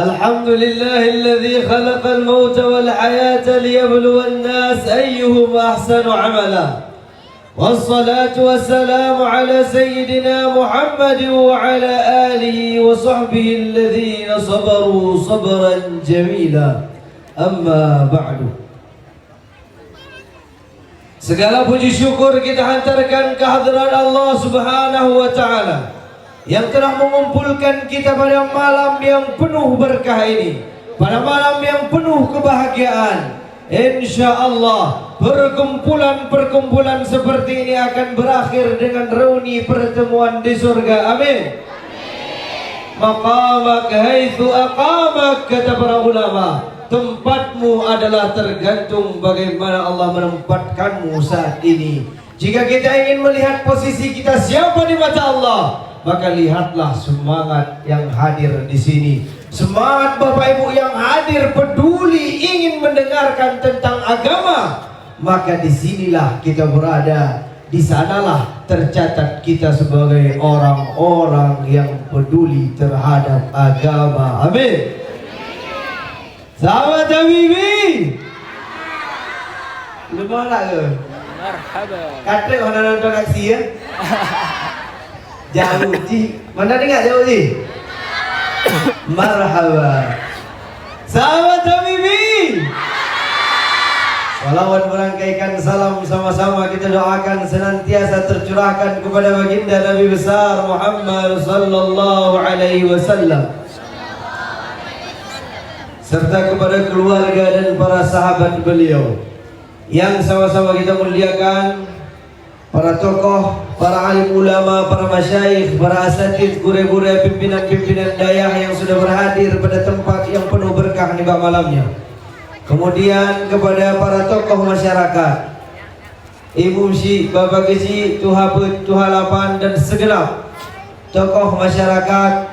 الحمد لله الذي خلق الموت والحياة ليبلو الناس أيهم أحسن عملا والصلاة والسلام على سيدنا محمد وعلى آله وصحبه الذين صبروا صبرا جميلا أما بعد. Segala puji syukur kita hantarkan kehadiran Allah Subhanahu wa Ta'ala yang telah mengumpulkan kita pada malam yang penuh berkah ini, pada malam yang penuh kebahagiaan. InsyaAllah perkumpulan seperti ini akan berakhir dengan reuni pertemuan di surga. Amin. Maqamak haitsu aqamak, kata para ulama. Tempatmu adalah tergantung bagaimana Allah menempatkanmu saat ini. Jika kita ingin melihat posisi kita siapa di mata Allah, maka lihatlah semangat yang hadir di sini. Semangat Bapak Ibu yang hadir peduli ingin mendengarkan tentang agama, maka disinilah kita berada. Di sanalah tercatat kita sebagai orang-orang yang peduli terhadap agama. Amin. Sahabat Habibi, lu mau nak ke? Marhaba. Kata orang nonton aksi ya? Jauh Ji, mana dengar jauh Ji? Marhaba. Sahabat Habibi, salawat merangkaikan salam sama-sama kita doakan senantiasa tercurahkan kepada baginda Nabi besar Muhammad sallallahu alaihi wasallam, serta kepada keluarga dan para sahabat beliau yang sama-sama kita muliakan, para tokoh, para alim ulama, para masyayikh, para asatidz, guru-guru, pimpinan-pimpinan dayah yang sudah berhadir pada tempat yang penuh berkah di malamnya. Kemudian kepada para tokoh masyarakat, Ibu Syi, Bapak Kesi, Tuha Pet, Tuha Lapan, dan segenap tokoh masyarakat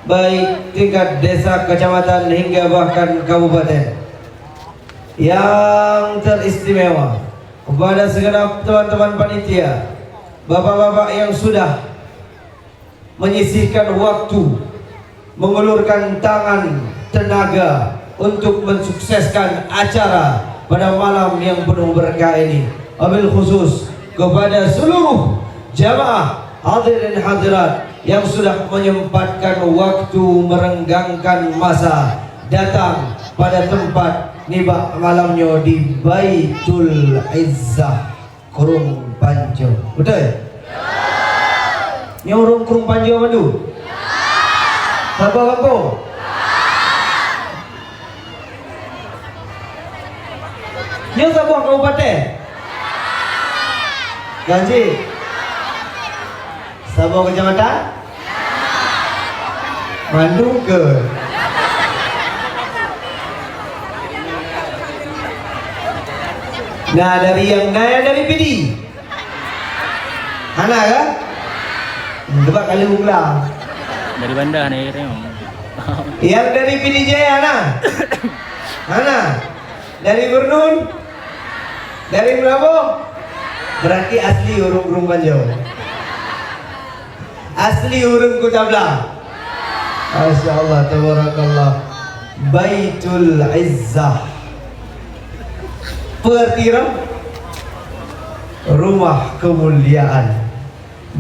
baik tingkat desa, kecamatan hingga bahkan kabupaten yang teristimewa, kepada segenap teman-teman panitia, bapak-bapak yang sudah menyisihkan waktu, mengulurkan tangan, tenaga untuk mensukseskan acara pada malam yang penuh berkah ini. Wabil khusus kepada seluruh jamaah hadirin hadirat yang sudah menyempatkan waktu, merenggangkan masa datang pada tempat nibak malamnya di Baitul Izzah Kurung Panjo. Betul? Ya. Nyorong Kurung Panjo mana tu? Ya. Siapa kampung? Ya. Ni siapa kabupaten? Ganji. Sabah kecamatan? Bandung ke? Nah dari yang Naya dari PD. Hana kan? Coba kali ulang. Dari Bandar nih Rem. Yang dari PD Jaya Hana? Hana? Dari Bernun? Dari Bravo? Berarti asli urung-urung Panjau. Asli urung Kutabla. Masya Allah, tabarakallah. Baitul Izzah, Pertira, rumah kemuliaan.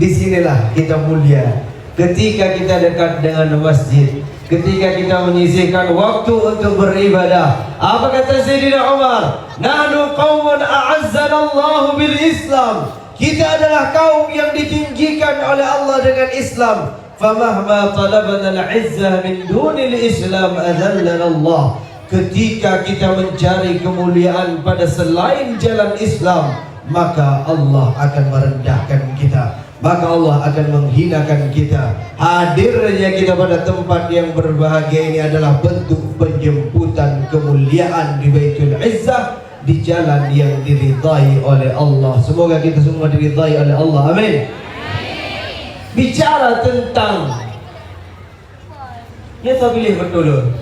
Disinilah kita mulia ketika kita dekat dengan masjid, ketika kita menyisihkan waktu untuk beribadah. Apa kata Sayyidina Umar? Nahnu qaumun a'azzanallahu bil Islam. Kita adalah kaum yang ditinggikan oleh Allah dengan Islam. Famahma talabana al-izzah min dunil Islam adallana Allah. Ketika kita mencari kemuliaan pada selain jalan Islam, maka Allah akan merendahkan kita, maka Allah akan menghinakan kita. Hadirnya kita pada tempat yang berbahagia ini adalah bentuk penjemputan kemuliaan di Baitul Izzah, di jalan yang diridai oleh Allah. Semoga kita semua diridai oleh Allah. Amin. Bicara tentang, ya tak pilih betul.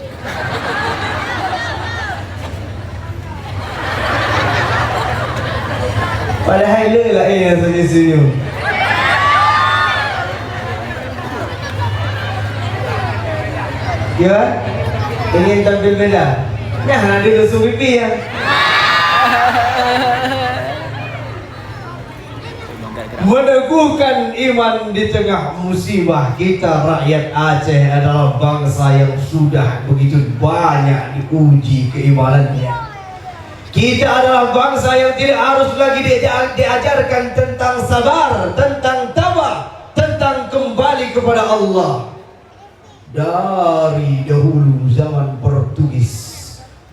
Padahal le lah yang senyum. Ya. Ingin tampil beda? Nah, nanti lusuh pipi ya. Meneguhkan iman di tengah musibah. Kita rakyat Aceh adalah bangsa yang sudah begitu banyak diuji keimanannya. Kita adalah bangsa yang tidak harus lagi diajarkan tentang sabar, tentang tabah, tentang kembali kepada Allah. Dari dahulu zaman Portugis,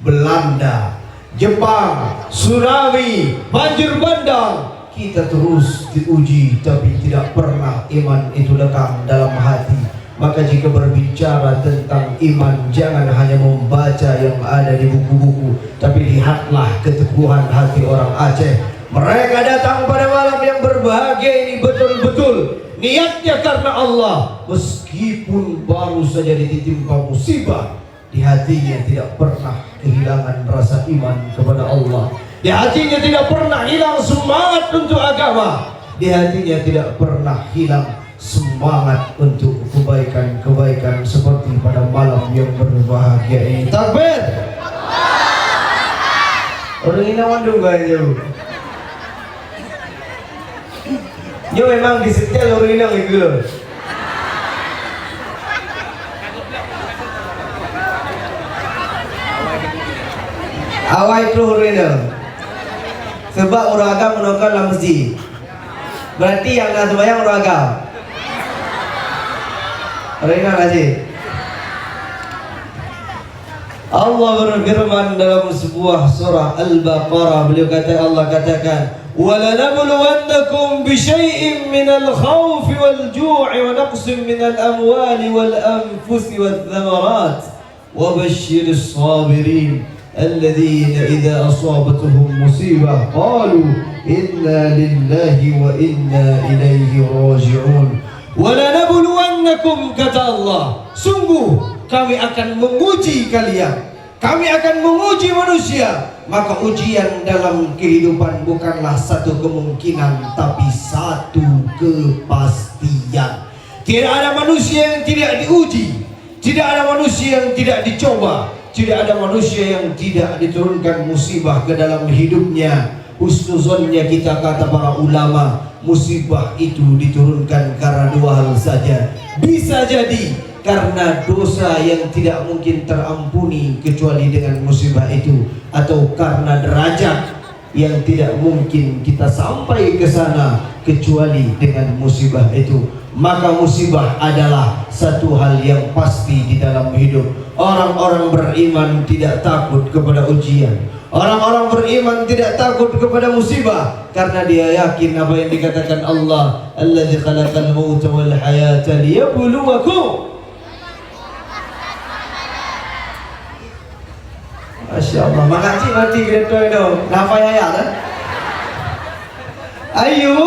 Belanda, Jepang, tsunami, banjir bandang, kita terus diuji, tapi tidak pernah iman itu datang dalam hati. Maka jika berbicara tentang iman, jangan hanya membaca yang ada di buku-buku, tapi lihatlah keteguhan hati orang Aceh. Mereka datang pada malam yang berbahagia ini betul-betul niatnya karena Allah. Meskipun baru saja ditimpa musibah, di hatinya tidak pernah kehilangan rasa iman kepada Allah. Di hatinya tidak pernah hilang semangat untuk agama. Di hatinya tidak pernah hilang semangat untuk kebaikan-kebaikan seperti pada malam yang berbahagia ini. Takbir! Orang ini mandung gak jauh. Yo memang disetel orang ini gitu. Awal itu orang ini. Sebab orang agam menonton dalam masjid. Berarti yang nak sembahyang orang agam. Orang ini kasih. Allah berfirman dalam sebuah surah Al-Baqarah, beliau kata, Allah katakan, وَلَنَبْلُوَنَّكُمْ بِشَيْءٍ مِّنَ الْخَوْفِ وَالْجُوعِ وَنَقْصٍ مِّنَ الْأَمْوَالِ وَالْأَنفُسِ وَالثَّمَرَاتِ وَبَشِّرِ الصَّابِرِينَ الَّذِينَ إِذَا أَصَابَتْهُمْ مُصِيبَةٌ قَالُوا إِنَّا لِلَّهِ وَإِنَّا إِلَيْهِ رَاجِعُونَ. وَلَنَبْلُوَنَّكُمْ, kata Allah, sungguh kami akan menguji kalian, kami akan menguji manusia. Maka ujian dalam kehidupan bukanlah satu kemungkinan, tapi satu kepastian. Tidak ada manusia yang tidak diuji, tidak ada manusia yang tidak dicoba, tidak ada manusia yang tidak diturunkan musibah ke dalam hidupnya. Husnuzonnya kita kata para ulama, musibah itu diturunkan karena dua hal saja. Bisa jadi karena dosa yang tidak mungkin terampuni kecuali dengan musibah itu, atau karena derajat yang tidak mungkin kita sampai ke sana kecuali dengan musibah itu. Maka musibah adalah satu hal yang pasti di dalam hidup. Orang-orang beriman tidak takut kepada ujian. Orang-orang beriman tidak takut kepada musibah karena dia yakin apa yang dikatakan Allah, Alladzi khalaqal mauta wal hayata liyabluwakum. Masya Allah, makasih mati kereta itu. Nafai ayat kan? Ayo,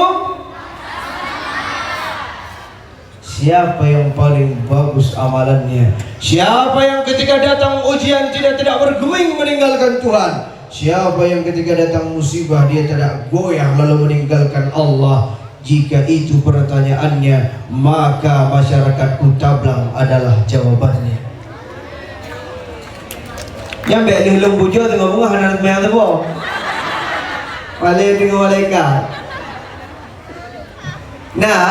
siapa yang paling bagus amalannya? Siapa yang ketika datang ujian tidak bergeming meninggalkan Tuhan? Siapa yang ketika datang musibah dia tidak goyah lalu meninggalkan Allah? Jika itu pertanyaannya, maka masyarakat Kutablang adalah jawabannya. Yang baik di hulung bujo tengah bunga anak mayang tebo. Wali dengan malaikat. Nah,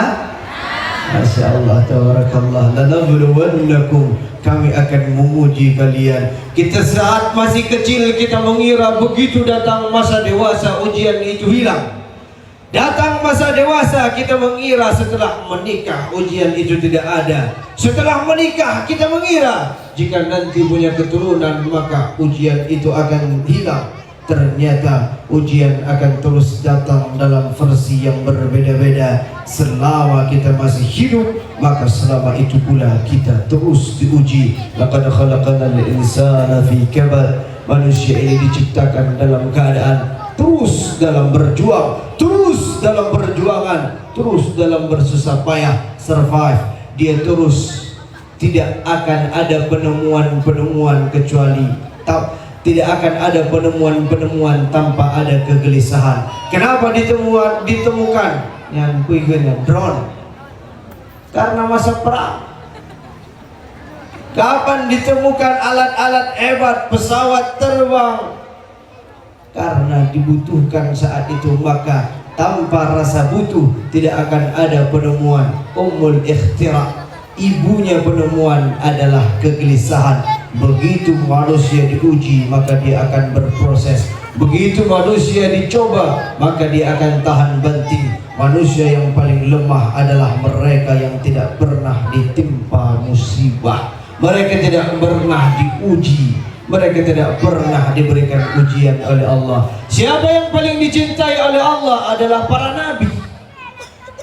Masya Allah, tabarakallah. Lanabluwannakum, kami akan menguji kalian. Kita saat masih kecil kita mengira begitu datang masa dewasa ujian itu hilang. Datang masa dewasa kita mengira setelah menikah ujian itu tidak ada. Setelah menikah kita mengira jika nanti punya keturunan maka ujian itu akan hilang. Ternyata ujian akan terus datang dalam versi yang berbeda-beda. Selama kita masih hidup, maka selama itu pula kita terus diuji. Laqad khalaqnal insana fi kabad. Manusia ini diciptakan dalam keadaan terus dalam berjuang, terus dalam perjuangan, terus dalam bersusah payah survive. Dia terus tidak akan ada penemuan-penemuan kecuali tidak akan ada penemuan-penemuan tanpa ada kegelisahan. Kenapa ditemukan yang kuigeun drone? Karena masa perang. Kapan ditemukan alat-alat hebat, pesawat terbang? Karena dibutuhkan saat itu, maka tanpa rasa butuh tidak akan ada penemuan. Ummul ikhtira', ibunya penemuan adalah kegelisahan. Begitu manusia diuji, maka dia akan berproses. Begitu manusia dicoba, maka dia akan tahan banting. Manusia yang paling lemah adalah mereka yang tidak pernah ditimpa musibah. Mereka tidak pernah diuji, mereka tidak pernah diberikan ujian oleh Allah. Siapa yang paling dicintai oleh Allah adalah para nabi.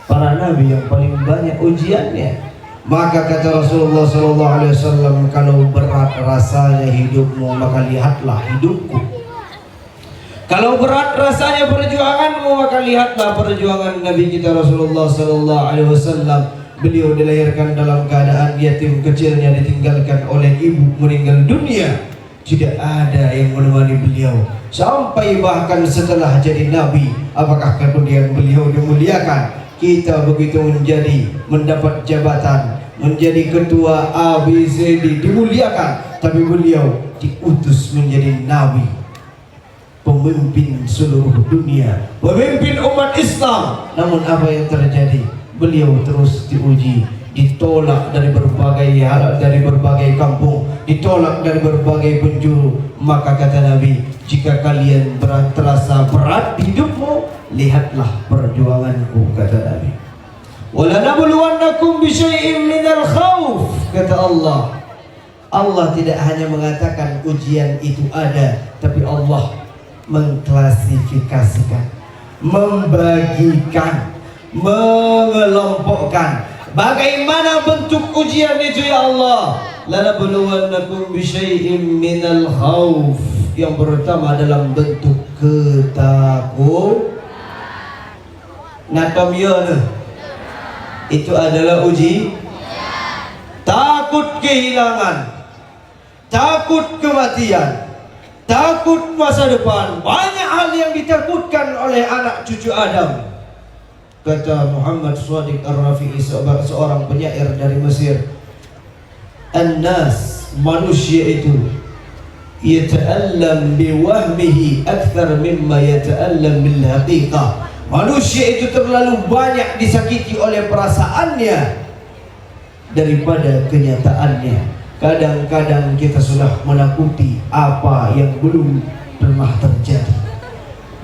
Para nabi yang paling banyak ujiannya. Maka kata Rasulullah SAW, kalau berat rasanya hidupmu, maka lihatlah hidupku. Kalau berat rasanya perjuanganmu, maka lihatlah perjuangan Nabi kita Rasulullah SAW. Beliau dilahirkan dalam keadaan yatim kecilnya ditinggalkan oleh ibu, meninggal dunia. Tidak ada yang menemani beliau sampai bahkan setelah jadi nabi. Apakah kemudian beliau dimuliakan? Kita begitu mendapat jabatan, menjadi ketua ABCD, dimuliakan, tapi beliau diutus menjadi nabi, pemimpin seluruh dunia, pemimpin umat Islam. Namun apa yang terjadi? Beliau terus diuji, ditolak dari berbagai kampung, ditolak dari berbagai penjuru. Maka kata Nabi, jika kalian terasa berat hidupmu, lihatlah perjuanganku, kata Nabi. Walanabluwannakum bisyai'in minal khauf, kata Allah. Allah tidak hanya mengatakan ujian itu ada, tapi Allah mengklasifikasikan, membagikan, mengelompokkan. Bagaimana bentuk ujian itu ya Allah? Lanabluwannakum bisyai'in minal khauf. Yang pertama dalam bentuk ketakutan. Nakamiyana itu adalah uji. Takut kehilangan, takut kematian, takut masa depan. Banyak hal yang ditakutkan oleh anak cucu Adam. Kata Muhammad Shadiq Ar-Rafi'i, seorang penyair dari Mesir, An-nas, manusia itu, yata'allam biwahmihi akthar mimma yata'allam bil haqiqah. Manusia itu terlalu banyak disakiti oleh perasaannya daripada kenyataannya. Kadang-kadang kita sudah menakuti apa yang belum pernah terjadi,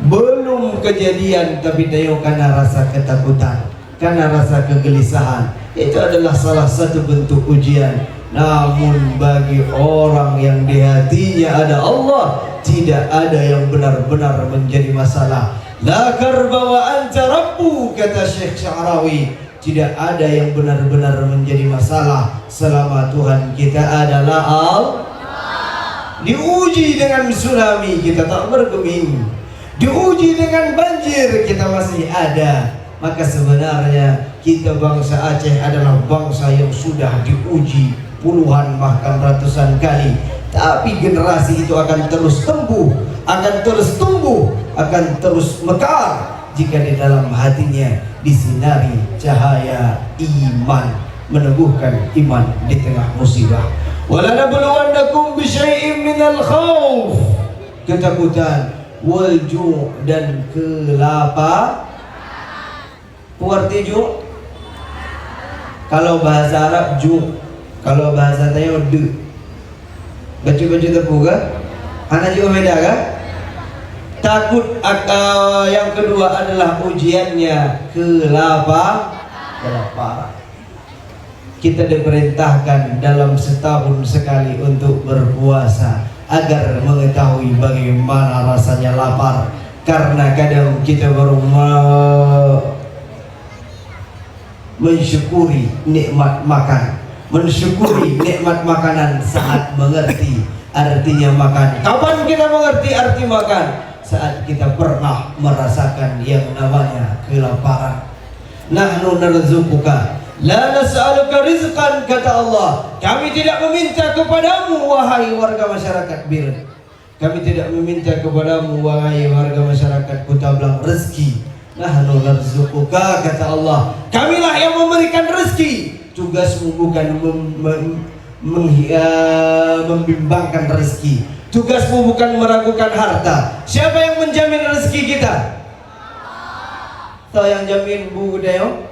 belum kejadian, tapi tengok karena rasa ketakutan, karena rasa kegelisahan. Itu adalah salah satu bentuk ujian. Namun bagi orang yang di hatinya ada Allah, tidak ada yang benar-benar menjadi masalah. La karba wa anta rabbu, kata Syekh Sya'rawi. Tidak ada yang benar-benar menjadi masalah selama Tuhan kita adalah Allah. Diuji dengan tsunami, kita tak bergeming. Diuji dengan banjir, kita masih ada. Maka sebenarnya kita bangsa Aceh adalah bangsa yang sudah diuji puluhan bahkan ratusan kali. Tapi generasi itu akan terus tumbuh, akan terus tumbuh, akan terus mekar jika di dalam hatinya disinari cahaya iman, meneguhkan iman di tengah musibah. Walanabluwannakum bisyai'in minal khauf, ketakutan, wal ju' dan kelapa. Puarti ju', kalau bahasa Arab ju', kalau bahasa Tayo de. Baju-baju terbuka. Anak juga beda kan? Takut. Yang kedua adalah ujiannya kelaparan. Kita diperintahkan dalam setahun sekali untuk berpuasa agar mengetahui bagaimana rasanya lapar. Karena kadang kita baru mensyukuri nikmat makan, mensyukuri nikmat makanan saat mengerti artinya makan. Kapan kita mengerti arti makan? Saat kita pernah merasakan yang namanya kelaparan. Nahnu narzuquka la nas'aluka rizqan, kata Allah. Kami tidak meminta kepadamu wahai warga masyarakat Bir. Kami tidak meminta kepadamu wahai warga masyarakat Kota Blang rezeki. Nahnu narzuquka, kata Allah. Kamilah yang memberikan rezeki. Tugasmu bukan membimbangkan rezeki. Tugasmu bukan meragukan harta. Siapa yang menjamin rezeki kita? Tahu yang jamin Bu Dayo?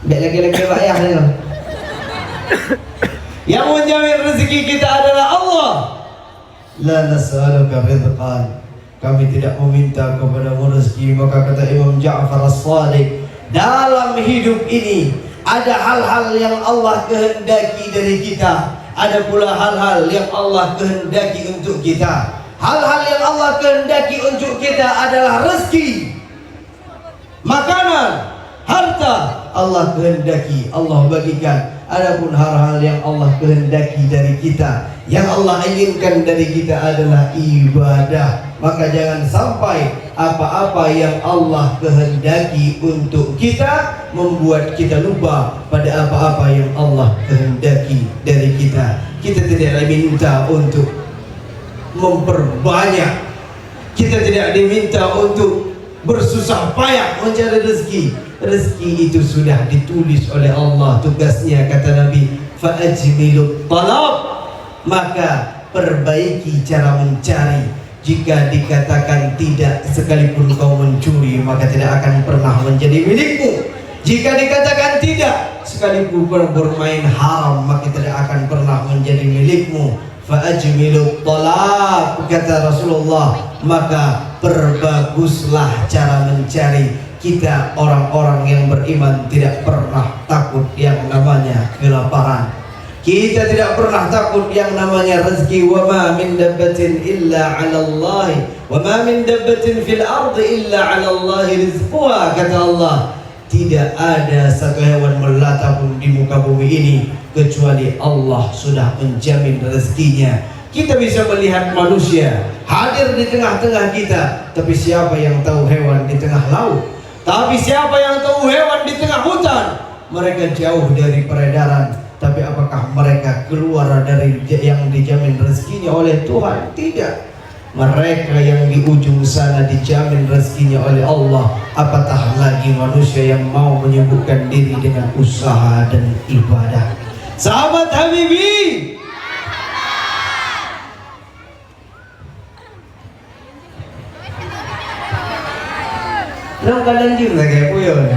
Biar lagi-lagi rakyat ni. Yang menjamin rezeki kita adalah Allah. La nas'aluka rizqan. Kami tidak meminta kepadamu rezeki. Maka kata Imam Ja'far As-Sadiq, dalam hidup ini ada hal-hal yang Allah kehendaki dari kita, ada pula hal-hal yang Allah kehendaki untuk kita. Hal-hal yang Allah kehendaki untuk kita adalah rezeki, makanan, harta. Allah kehendaki, Allah bagikan. Adapun hal-hal yang Allah kehendaki dari kita, yang Allah inginkan dari kita adalah ibadah. Maka jangan sampai apa-apa yang Allah kehendaki untuk kita membuat kita lupa pada apa-apa yang Allah kehendaki dari kita. Kita tidak diminta untuk memperbanyak, kita tidak diminta untuk bersusah payah mencari rezeki. Rezeki itu sudah ditulis oleh Allah. Tugasnya, kata Nabi, fa'ajmilut talab, maka perbaiki cara mencari. Jika dikatakan tidak, sekalipun kau mencuri, maka tidak akan pernah menjadi milikmu. Jika dikatakan tidak, sekalipun kau bermain haram, maka tidak akan pernah menjadi milikmu. Fa'ajmilut talab, kata Rasulullah, maka perbaguslah cara mencari. Kita orang-orang yang beriman tidak pernah takut yang namanya kelaparan. Kita tidak pernah takut yang namanya rezeki. Wa ma min dabbatin illa 'ala Allah, wa ma min dabbatin fil ardi illa 'ala Allah rizquha, kata Allah. Tidak ada satu hewan melata pun di muka bumi ini kecuali Allah sudah menjamin rezekinya. Kita bisa melihat manusia hadir di tengah-tengah kita, tapi siapa yang tahu hewan di tengah laut? Tapi siapa yang tahu hewan di tengah hutan? Mereka jauh dari peredaran. Tapi apakah mereka keluar dari yang dijamin rezekinya oleh Tuhan? Tidak. Mereka yang di ujung sana dijamin rezekinya oleh Allah. Apatah lagi manusia yang mau menyibukkan diri dengan usaha dan ibadah. Sahabat Habibi, nang kalanjir lagi puyon.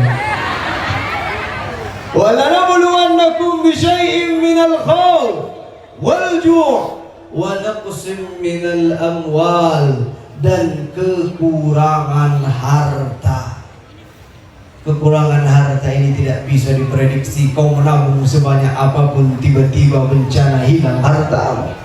Wala nabluwannakum bi syai'in minal khawf wal ju' wa naqsim minal amwal, dan kekurangan harta. Kekurangan harta ini tidak bisa diprediksi. Kau menabung sebanyak apapun, tiba-tiba bencana hilang hartamu.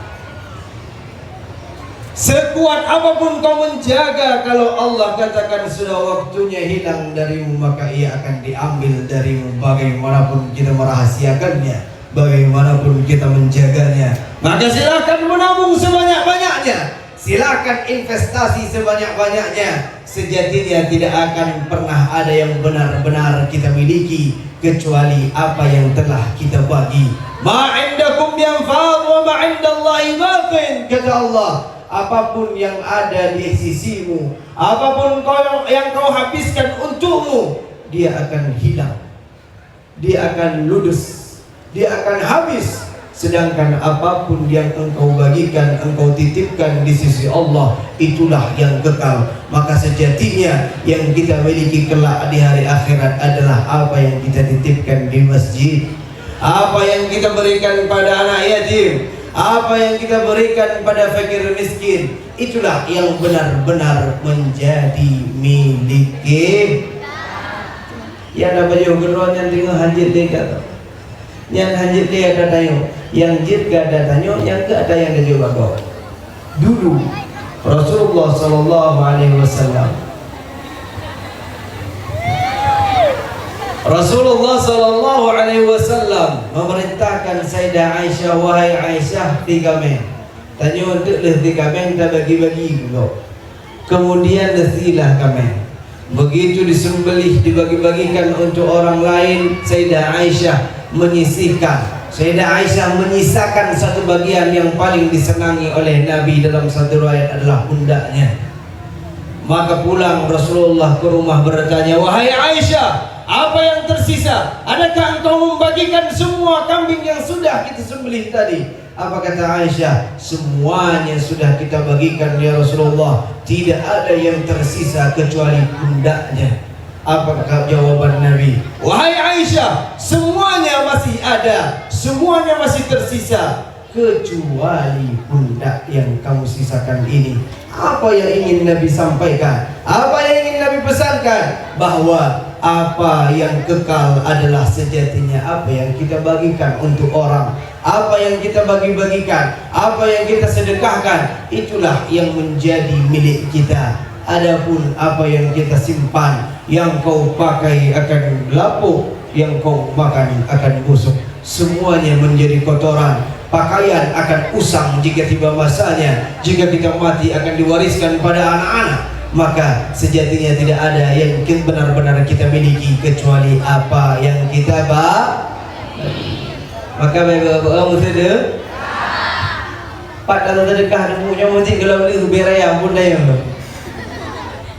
Sekuat apapun kau menjaga, kalau Allah katakan sudah waktunya hilang darimu, maka ia akan diambil darimu. Bagaimanapun kita merahasiakannya, bagaimanapun kita menjaganya, maka silakan menabung sebanyak-banyaknya, silakan investasi sebanyak-banyaknya. Sejatinya tidak akan pernah ada yang benar-benar kita miliki kecuali apa yang telah kita bagi. Ma indakum yanfad wa ma indallahi baqin, kata Allah. Apapun yang ada di sisimu, apapun yang kau habiskan untukmu, dia akan hilang, dia akan ludes, dia akan habis. Sedangkan apapun yang engkau bagikan, engkau titipkan di sisi Allah, itulah yang kekal. Maka sejatinya yang kita miliki kelak di hari akhirat adalah apa yang kita titipkan di masjid, apa yang kita berikan pada anak yatim, apa yang kita berikan pada fakir miskin. Itulah yang benar-benar menjadi milik kita. Yang dapat juga geruan yang tinggal hajit dia kata, yang hajit dia ada tayo, yang jid gak ada tanyo, yang gak ada yang dia bawa. Dulu Rasulullah sallallahu alaihi wasallam, Rasulullah sallallahu alaihi wasallam memerintahkan Sayyidah Aisyah, wahai Aisyah, 3 men. Tanya untuk le 3 men kita bagi-bagi dulu. Kemudian lesilah kami. Begitu disembelih dibagi-bagikan untuk orang lain, Sayyidah Aisyah menyisihkan. Sayyidah Aisyah menyisakan satu bagian yang paling disenangi oleh Nabi dalam satu riwayat adalah pundaknya. Maka pulang Rasulullah ke rumah bertanya, wahai Aisyah, Apa yang tersisa? Adakah engkau membagikan semua kambing yang sudah kita sembelih tadi? Apa kata Aisyah? Semuanya sudah kita bagikan ya Rasulullah. Tidak ada yang tersisa kecuali pundaknya. Apakah jawaban Nabi? Wahai Aisyah, semuanya masih ada, semuanya masih tersisa, kecuali pundak yang kamu sisakan ini. Apa yang ingin Nabi sampaikan? Apa yang ingin Nabi pesankan? Bahwa apa yang kekal adalah sejatinya apa yang kita bagikan untuk orang, apa yang kita bagi-bagikan, apa yang kita sedekahkan, itulah yang menjadi milik kita. Adapun apa yang kita simpan, yang kau pakai akan lapuk, yang kau makan akan busuk, semuanya menjadi kotoran. Pakaian akan usang jika tiba masanya. Jika kita mati akan diwariskan pada anak-anak. Maka sejatinya tidak ada yang benar-benar kita miliki kecuali apa yang kita maka bapak-bapak mesti ada pak kalau sedekah punya masjid kalau beli beraya pun daya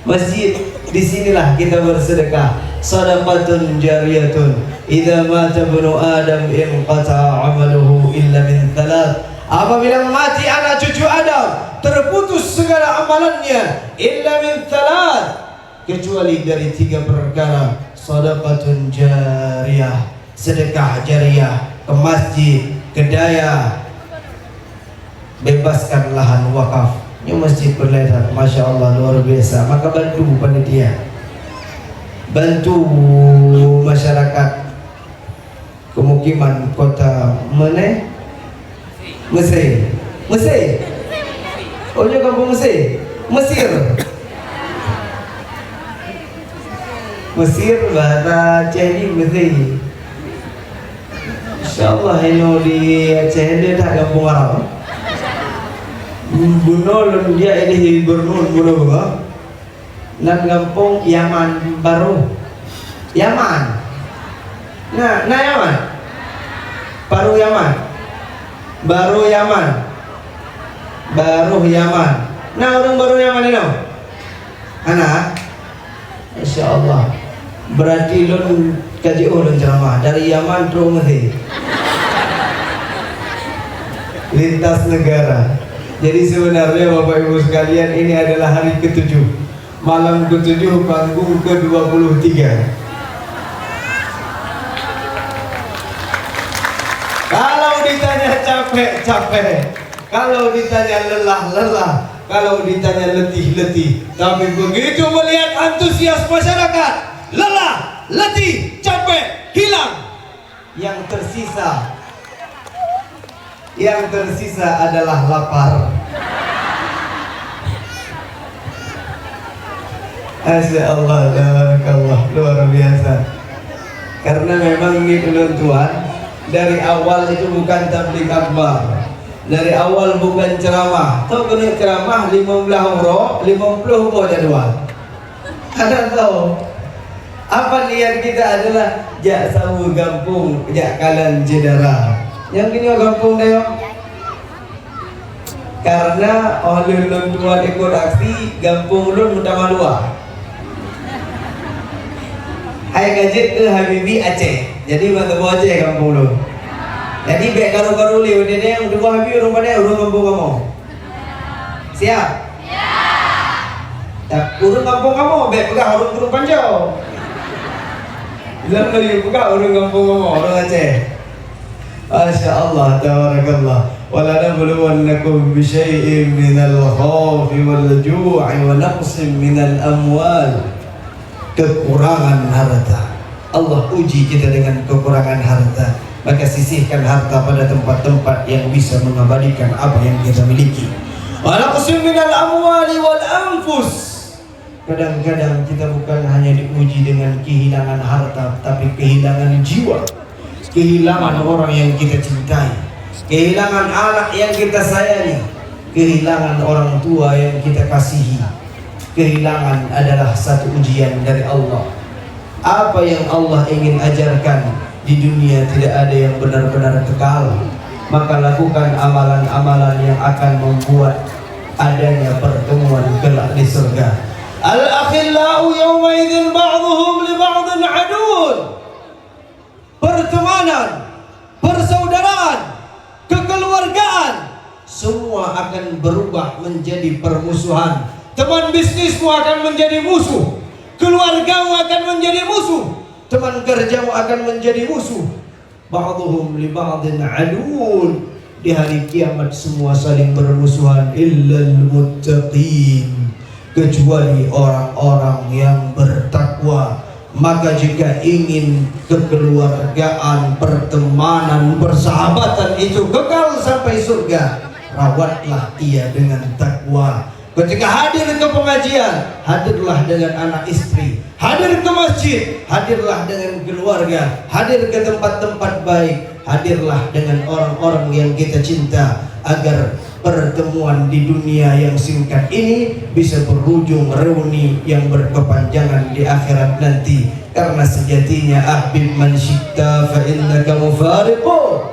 masjid. Disinilah kita bersedekah. Sadaqatun jariyatun idza mata ibnu adam inqata 'amaluhu illa min thalath. Apabila mati anak cucu Adam, terputus segala amalannya illa min thalath, kecuali dari 3 perkara. Sadaqatun jariyah, sedekah jariyah, ke masjid, ke daya, bebaskan lahan wakaf. Ini masjid berlebar, Masya Allah, luar biasa. Maka bantu panitia, bantu masyarakat pemukiman kota Mesir. Oh, dia kampung Mesir. Mesir bahasa Aceh ni Mesir. InsyaAllah ini di Aceh dia tak kampung Arab. Bunuh dia ini gubernur bunuh nan kampung Yaman baru. Yaman. Nah Yaman. Baru Yaman. Nah orang baru Yaman ini anak. InsyaAllah. Berarti lun kaji ulun ceramah dari Yaman terus Mesir. Lintas negara. Jadi sebenarnya Bapak Ibu sekalian, ini adalah hari ke-7, malam ke-7, panggung ke-23. Kalau ditanya capek, kalau ditanya lelah, kalau ditanya letih. Tapi begitu melihat antusias masyarakat, lelah, letih, capek, hilang. Yang tersisa adalah lapar. Masya Allah, luar biasa. Karena memang ini penentuan dari awal itu bukan tabligh akbar. Dari awal bukan ceramah. Tahu kena ceramah 15 huruf, 50 huruf jadwal. Anda tahu apa niat kita adalah jak sawu gampung, jak kalan jedara. Yang kini kampung dia karena oleh lun tua ikut aksi gampung lun utama dua. Hai gajit ke Habibi Aceh. Jadi mata buah Aceh kampung lun. Jadi baik karu-karu liu dia yang dua Habibi orang pada orang kampung kamu. Siap? Ya. Tak urung kampung kamu baik pegang orang turun panjau. Jangan lagi pegang orang kampung kamu orang Aceh. Masya Allah, tabarakallah. وَلَنَبْلُوَنَّكُمْ بِشَيْءٍ مِنَ الْخَوْفِ وَالْجُوعِ وَنَقْصٍ مِنَ الْأَمْوَالِ. Kekurangan harta. Allah uji kita dengan kekurangan harta. Maka sisihkan harta pada tempat-tempat yang bisa mengabadikan apa yang kita miliki. وَنَقْصٍ مِنَ الْأَمْوَالِ وَالْأَنْفُسِ. Kadang-kadang kita bukan hanya diuji dengan kehilangan harta, tapi kehilangan jiwa. Kehilangan orang yang kita cintai, kehilangan anak yang kita sayangi, kehilangan orang tua yang kita kasihi. Kehilangan adalah satu ujian dari Allah. Apa yang Allah ingin ajarkan di dunia tidak ada yang benar-benar kekal. Maka lakukan amalan-amalan yang akan membuat adanya pertemuan kelak di surga. Al-akhillau yawma idzin ba'dhuhum li ba'dhin adu. semua akan berubah menjadi permusuhan. Teman bisnismu akan menjadi musuh, keluargamu akan menjadi musuh, teman kerjamu akan menjadi musuh. Ba'dhum li ba'dhin aduun. Di hari kiamat semua saling bermusuhan illal muttaqin, kecuali orang-orang yang bertakwa. Maka jika ingin kekeluargaan, pertemanan, persahabatan itu kekal sampai surga, rawatlah ia dengan takwa. Ketika hadir ke pengajian, hadirlah dengan anak istri. Hadir ke masjid, hadirlah dengan keluarga. Hadir ke tempat-tempat baik, hadirlah dengan orang-orang yang kita cinta, agar pertemuan di dunia yang singkat ini bisa berujung reuni yang berkepanjangan di akhirat nanti. Karena sejatinya ahbib man syi'ta fa innaka mufariqu.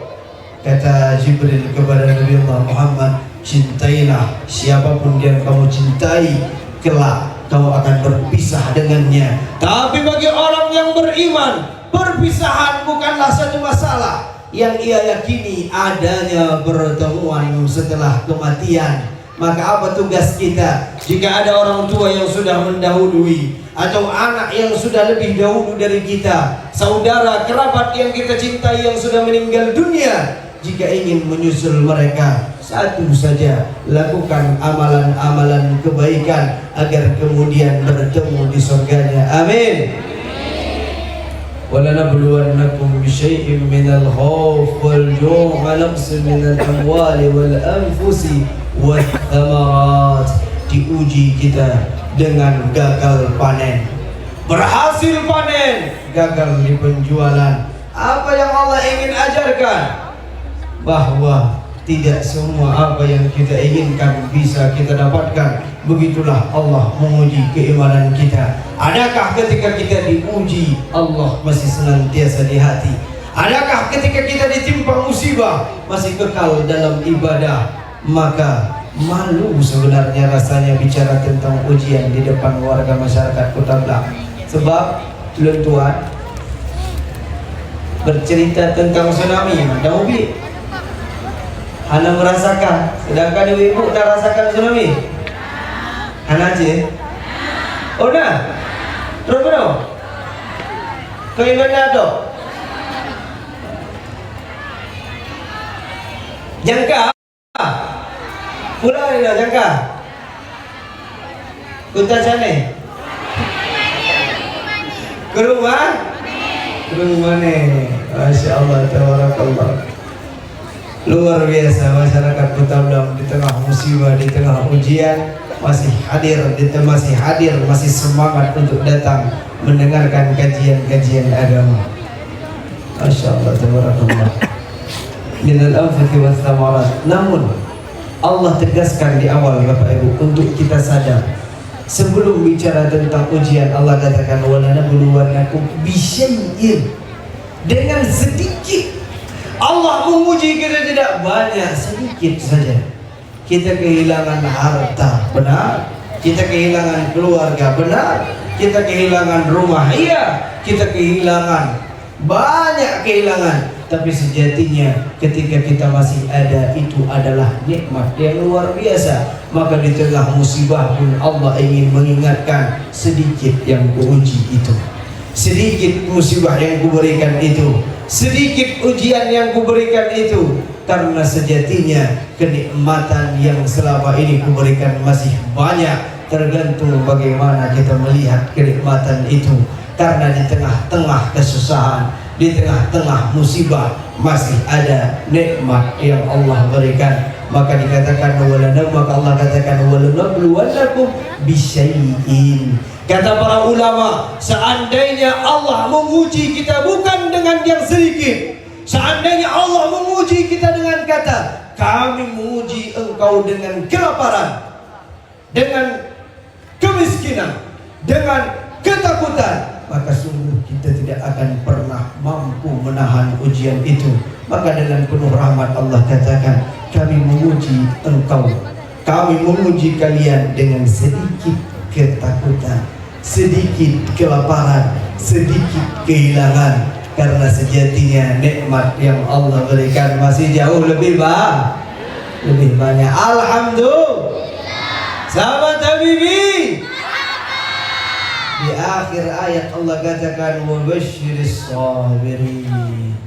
Kata Jibril kepada Nabi Allah Muhammad, cintailah siapapun yang kamu cintai, kelak kamu akan berpisah dengannya. Tapi bagi orang yang beriman, perpisahan bukanlah satu masalah. Yang ia yakini adanya pertemuan setelah kematian. Maka apa tugas kita? Jika ada orang tua yang sudah mendahului, atau anak yang sudah lebih dahulu dari kita, saudara kerabat yang kita cintai yang sudah meninggal dunia, jika ingin menyusul mereka, satu saja, lakukan amalan-amalan kebaikan agar kemudian bertemu di surganya. Amin. وَلَنَبْلُوَنَّكُمْ بِشَيْءٍ مِّنَ الْخَوْفِ وَالْجُوعِ وَنَقْصٍ مِّنَ الْأَمْوَالِ وَالْأَنفُسِ وَالثَّمَرَاتِ. Diuji kita dengan gagal panen, berhasil panen, gagal di penjualan. Apa yang Allah ingin ajarkan? Bahwa tidak semua apa yang kita inginkan bisa kita dapatkan. Begitulah Allah menguji keimanan kita. Adakah ketika kita diuji Allah masih senantiasa di hati? Adakah ketika kita ditimpa musibah masih kekal dalam ibadah? Maka malu sebenarnya rasanya bicara tentang ujian di depan warga masyarakat Kota Blang. Sebab tuan bercerita tentang tsunami, ada ubi Hana merasakan, sedangkan ibu-ibu dah rasakan tsunami. Hana aja. Oh dah. Terus bro. Kau ingat tu? Jangka. Pulau ni lah jangka. Kota sana. Ke rumah? Ke rumah ni. Masya Allah, tabarakallah. Luar biasa masyarakat Kota Blang di tengah musibah, di tengah ujian masih hadir, masih semangat untuk datang mendengarkan kajian-kajian agama. Masya Allah, tabarakallah. Minal anfati was thamarat. Namun Allah tegaskan di awal Bapak Ibu untuk kita sadar, sebelum bicara tentang ujian Allah katakan walanabluwannakum bisyai'in, dengan sedikit. Allah menguji kita tidak banyak, sedikit saja. Kita kehilangan harta, benar. Kita kehilangan keluarga, benar. Kita kehilangan rumah, iya. Kita kehilangan banyak kehilangan. Tapi sejatinya ketika kita masih ada, itu adalah nikmat yang luar biasa. Maka di tengah musibah pun Allah ingin mengingatkan, sedikit yang kuuji itu, sedikit musibah yang kuberikan itu, sedikit ujian yang kuberikan itu. Karena sejatinya kenikmatan yang selama ini kuberikan masih banyak, tergantung bagaimana kita melihat kenikmatan itu. Karena di tengah-tengah kesusahan, di tengah-tengah musibah, masih ada nikmat yang Allah berikan. Maka dikatakan maka Allah katakan walanabluwannakum bisyai'in. Kata para ulama, seandainya Allah menguji kita bukan dengan yang sedikit, seandainya Allah menguji kita dengan kata, kami menguji engkau dengan kelaparan, dengan kemiskinan, dengan ketakutan, maka sungguh kita tidak akan pernah mampu menahan ujian itu. Maka dengan penuh rahmat Allah katakan, kami menguji engkau, kami menguji kalian dengan sedikit ketakutan, sedikit kelaparan, sedikit kehilangan. Karena sejatinya nikmat yang Allah berikan masih jauh lebih lebih banyak. Alhamdulillah. Sahabat Habibi, di akhir ayat Allah katakan wa basyiris sabirin,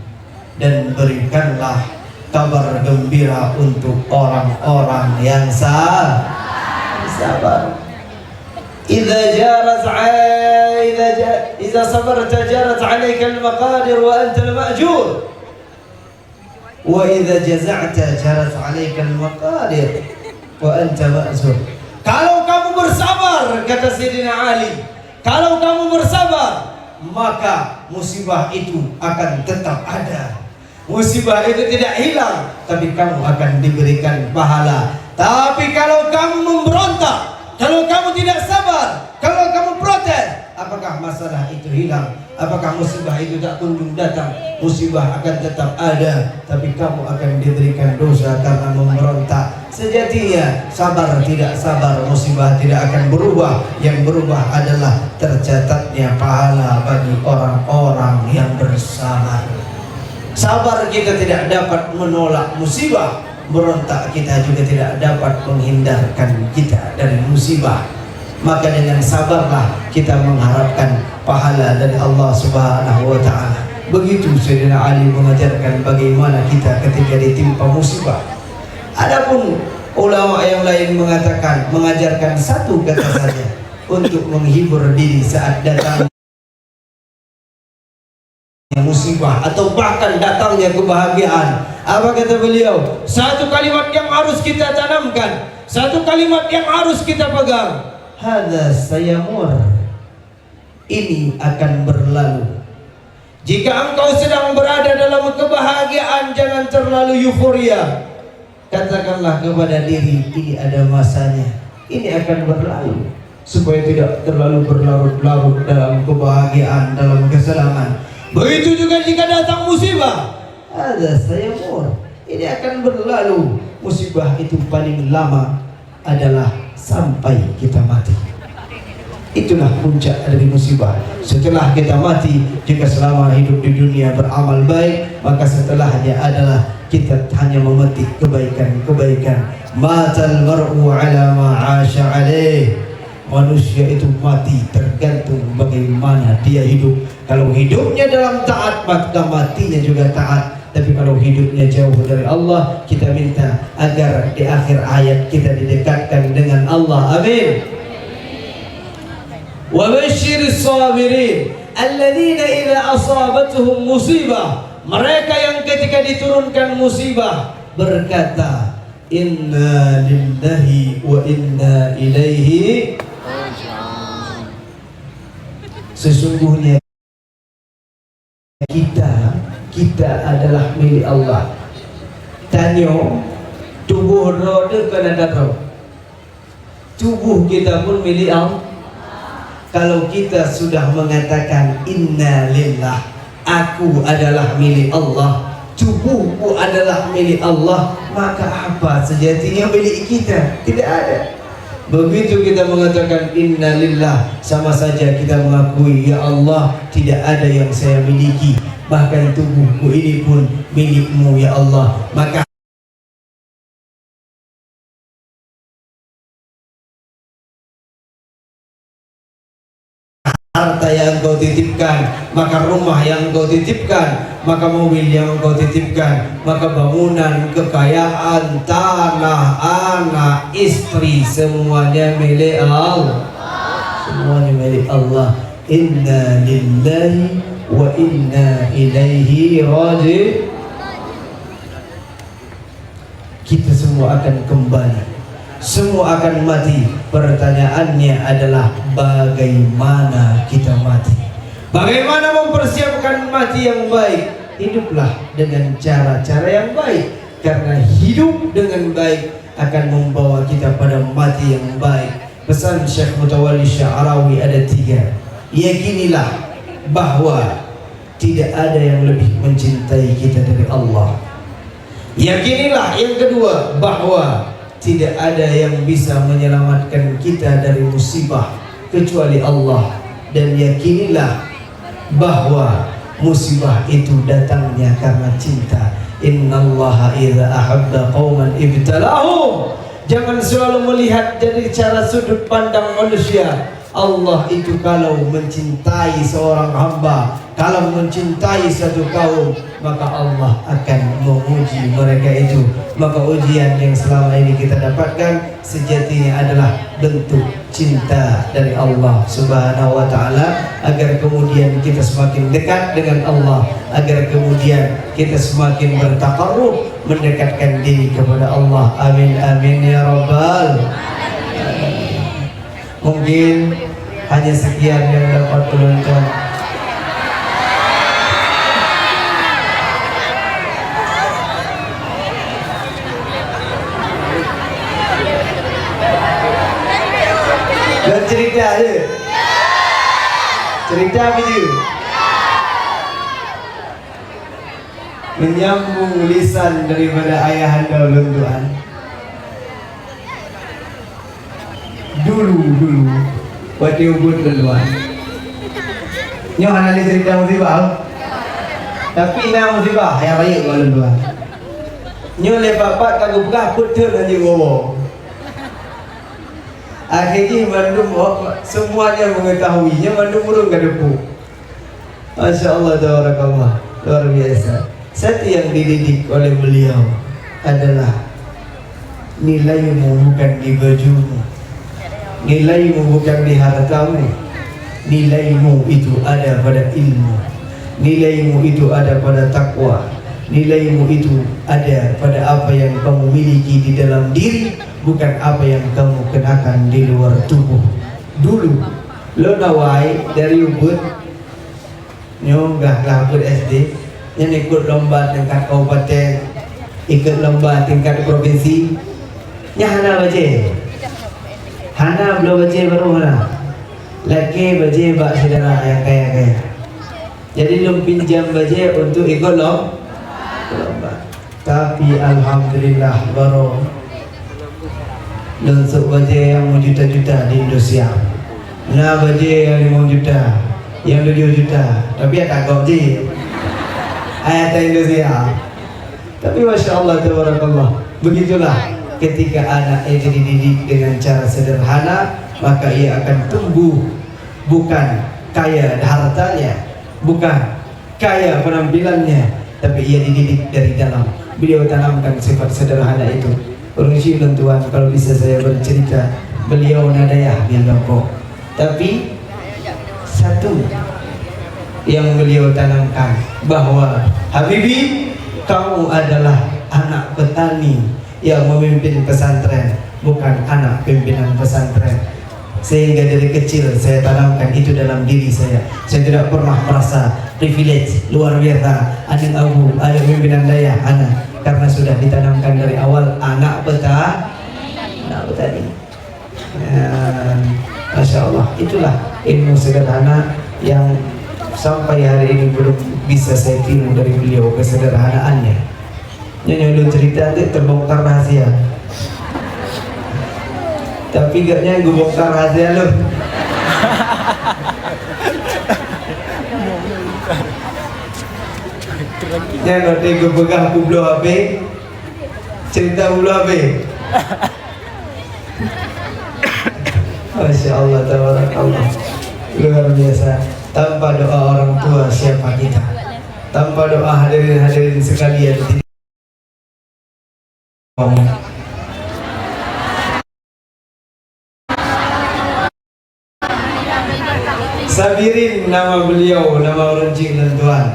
dan berikanlah kabar gembira untuk orang-orang yang sabar. Idza sabarta jarat 'alaika al-maqadir wa anta al-ma'jur, wa idza jaza'ta jarat 'alaika al-maqadir wa anta ma'zur. Kalau kamu bersabar, kata Sayyidina Ali, kalau kamu bersabar, maka musibah itu akan tetap ada. Musibah itu tidak hilang, tapi kamu akan diberikan pahala. Tapi kalau kamu memberontak, kalau kamu tidak sabar, kalau kamu protes, apakah masalah itu hilang? Apakah musibah itu tak kunjung datang? Musibah akan tetap ada, tapi kamu akan diberikan dosa karena memberontak. Sejatinya sabar tidak sabar, musibah tidak akan berubah. Yang berubah adalah tercatatnya pahala bagi orang-orang yang bersabar. Sabar kita tidak dapat menolak musibah, berontak kita juga tidak dapat menghindarkan kita dari musibah. Maka dengan sabarlah kita mengharapkan pahala dari Allah Subhanahu wa ta'ala. Begitu Sayyidina Ali mengajarkan bagaimana kita ketika ditimpa musibah. Adapun ulama yang lain mengatakan, mengajarkan satu kata saja untuk menghibur diri saat datang musibah atau bahkan datangnya kebahagiaan. Apa kata beliau? Satu kalimat yang harus kita tanamkan, satu kalimat yang harus kita pegang. Hadza sayamur, ini akan berlalu. Jika engkau sedang berada dalam kebahagiaan, jangan terlalu euforia. Katakanlah kepada diri, ini ada masanya, ini akan berlalu, supaya tidak terlalu berlarut-larut dalam kebahagiaan, dalam kesenangan. Begitu juga jika datang musibah, ada sayamur, ini akan berlalu. Musibah itu paling lama adalah sampai kita mati. Itulah puncak dari musibah. Setelah kita mati, jika selama hidup di dunia beramal baik, maka setelahnya adalah kita hanya memetik kebaikan-kebaikan. Matal mar'u ala ma 'asha 'alaih. Manusia itu mati tergantung bagaimana dia hidup. Kalau hidupnya dalam taat, maka matinya juga taat. Tapi kalau hidupnya jauh dari Allah, kita minta agar di akhir ayat kita didekatkan dengan Allah. Amin. Wa basyiris sabirin alladzina idza asabatuhum musibah, mereka yang ketika diturunkan musibah berkata, inna lillahi wa inna ilaihi raji'un. Sesungguhnya kita adalah milik Allah. Tanyo tubuh roda kanadaro, tubuh kita pun milik Allah. Kalau kita sudah mengatakan inna lillah, aku adalah milik Allah, tubuhku adalah milik Allah, maka apa sejatinya milik kita? Tidak ada. Begitu kita mengatakan inna lillah, sama saja kita mengakui, ya Allah, tidak ada yang saya miliki, bahkan tubuhku ini pun milikmu ya Allah. Maka harta yang engkau titipkan, maka rumah yang engkau titipkan, maka mobil yang engkau titipkan, maka bangunan, kekayaan, tanah, anak, istri, semuanya milik Allah. Semuanya milik Allah. Inna lillahi wa inna ilaihi raji'un. Kita semua akan kembali, semua akan mati. Pertanyaannya adalah bagaimana kita mati? Bagaimana mempersiapkan mati yang baik? Hiduplah dengan cara-cara yang baik, karena hidup dengan baik akan membawa kita pada mati yang baik. Pesan Syekh Mutawalli Sya'rawi ada 3. Yakinilah bahwa tidak ada yang lebih mencintai kita dari Allah. Yakinilah yang kedua, bahwa tidak ada yang bisa menyelamatkan kita dari musibah kecuali Allah. Dan yakinilah bahwa musibah itu datangnya karena cinta. Innallaha idza ahabba qauman ibtalahum. Jangan selalu melihat dari cara sudut pandang manusia. Allah itu kalau mencintai seorang hamba, kalau mencintai satu kaum, maka Allah akan menguji mereka itu. Maka ujian yang selama ini kita dapatkan sejatinya adalah bentuk cinta dari Allah Subhanahu wa ta'ala, agar kemudian kita semakin dekat dengan Allah, agar kemudian kita semakin bertaqarrub, mendekatkan diri kepada Allah. Amin amin ya rabbal. Mungkin hanya sekian yang dapat turunkan. Dan cerita ada? Cerita apa je? Menyambung lisan daripada ayahanda ulun Tuhan. Dulu waktu ubud duluan. Nyo hana cerita musibah. Tapi na musibah yang baik ulun Tuhan. Nyo le bapak kagum gaput tu nanti gowo. Akhirnya mandum semuanya mengetahuinya, mandum urung kadepu. Masya Allah, tabarakallah, luar biasa. Satu yang dididik oleh beliau adalah nilaimu bukan di bajumu, nilaimu bukan di hartamu, nilaimu itu ada pada ilmu, nilaimu itu ada pada takwa, nilaimu itu ada pada apa yang kamu miliki di dalam diri, bukan apa yang kamu kenakan di luar tubuh. Dulu lo nawai dari Ubud nyonggah lah Ubud SD, yang ikut lomba tingkat kabupaten, ikut lomba tingkat provinsi. Nya hana baca, hana belum baca baru hana laki baca bak saudara yang kaya. Jadi lo pinjam baca untuk ikut lomba. Tapi alhamdulillah baru untuk baca yang juta-juta di Indonesia. Nah baca yang 5 juta, yang 7 juta. Tapi tak kau je ayat Indonesia. Tapi masya Allah, tabarakallah. Begitulah ketika anak itu dididik dengan cara sederhana, maka ia akan tumbuh bukan kaya hartanya, bukan kaya penampilannya, tapi ia dididik dari dalam. Beliau tanamkan sifat sederhana itu. Permisi Tuhan, kalau bisa saya bercerita, beliau nadayah di Lombok. Tapi satu yang beliau tanamkan, bahwa Habibi, kamu adalah anak petani yang memimpin pesantren, bukan anak pimpinan pesantren. Sehingga dari kecil saya tanamkan itu dalam diri saya. Saya tidak pernah merasa privilege luar biasa, ada abu, ada pimpinan daya anak, karena sudah ditanamkan dari awal anak petani. Masya Allah, itulah ilmu sederhana yang sampai hari ini belum bisa saya tiru dari beliau, kesederhanaannya. Nyonya lu cerita nanti terbongkar rahasia. Tapi gaknya gue bongkar rahasia lu. Jangan nanti gue pegang aku belum habis, cerita belum habis. Masya Allah, tabarakallah, luar biasa. Tanpa doa orang tua siapa kita? Tanpa doa hadirin sekalian tidak. Sabirin nama beliau, nama runcing dan Tuhan.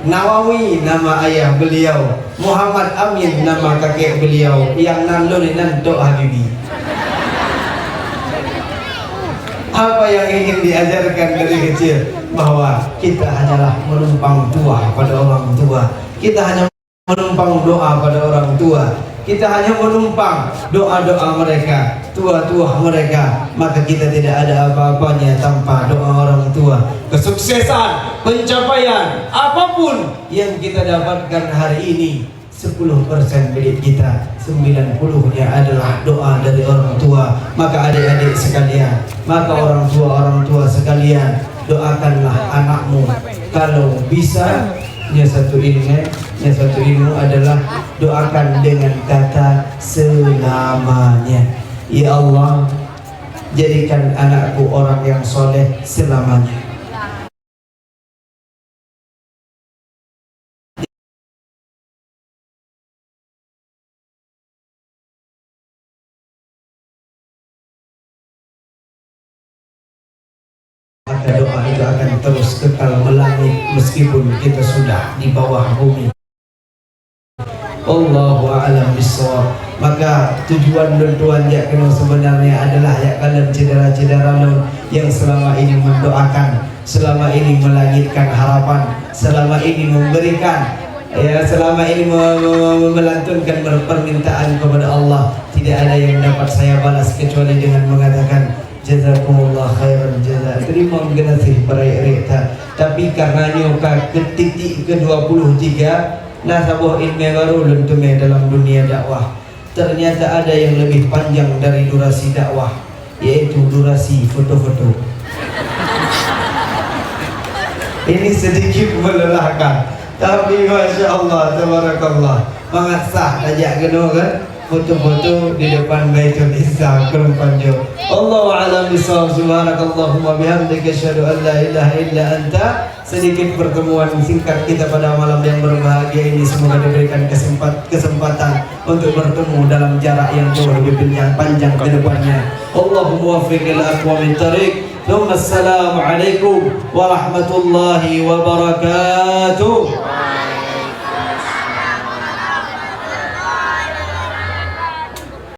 Nawawi nama ayah beliau. Muhammad Amin nama kakek beliau. Yang nandon nanto Habibi. Apa yang ingin diajarkan dari kecil? Bahwa kita hanyalah menumpang tua pada orang tua. Kita hanya menumpang doa pada orang tua. Kita hanya menumpang doa-doa mereka, tua-tua mereka. Maka kita tidak ada apa-apanya tanpa doa orang tua. Kesuksesan, pencapaian, apapun yang kita dapatkan hari ini, 10% milik kita, 90-nya adalah doa dari orang tua. Maka adik-adik sekalian, maka orang tua sekalian, doakanlah anakmu. Kalau bisa Yang satu ilmu adalah doakan dengan kata selamanya. Ya Allah, jadikan anakku orang yang soleh selamanya. Maka doa itu akan terus kekal melangit meskipun kita sudah di bawah bumi. Allahu a'lam bishawab. Maka tujuan dan tuan yang kena sebenarnya adalah ya kalian cedera-cedera yang selama ini mendoakan, selama ini melangitkan harapan, selama ini memberikan, ya selama ini melantunkan permintaan kepada Allah. Tidak ada yang dapat saya balas kecuali dengan mengatakan jazakumullah khairan jazaa. Terima kasih para irita. Tapi karena nyoka ke titik ke-23 nasabah ilmu baru lentume dalam dunia dakwah. Ternyata ada yang lebih panjang dari durasi dakwah, yaitu durasi foto-foto. Ini sedikit melelahkan, tapi masya Allah, tabarakallah, mengasah aja gitu kan. Foto-foto di depan Baitul Izzah Kerumpanjo. Allahu a'lam bishawab. Subhanakallahumma bihamdika asyhadu an la ilaha illa anta. Sedikit pertemuan singkat kita pada malam yang berbahagia ini, semoga diberikan kesempatan untuk bertemu dalam jarak yang jauh lebih panjang ke depannya. Allahumma waffiq ila aqwamit thariq. Assalamualaikum warahmatullahi wabarakatuh.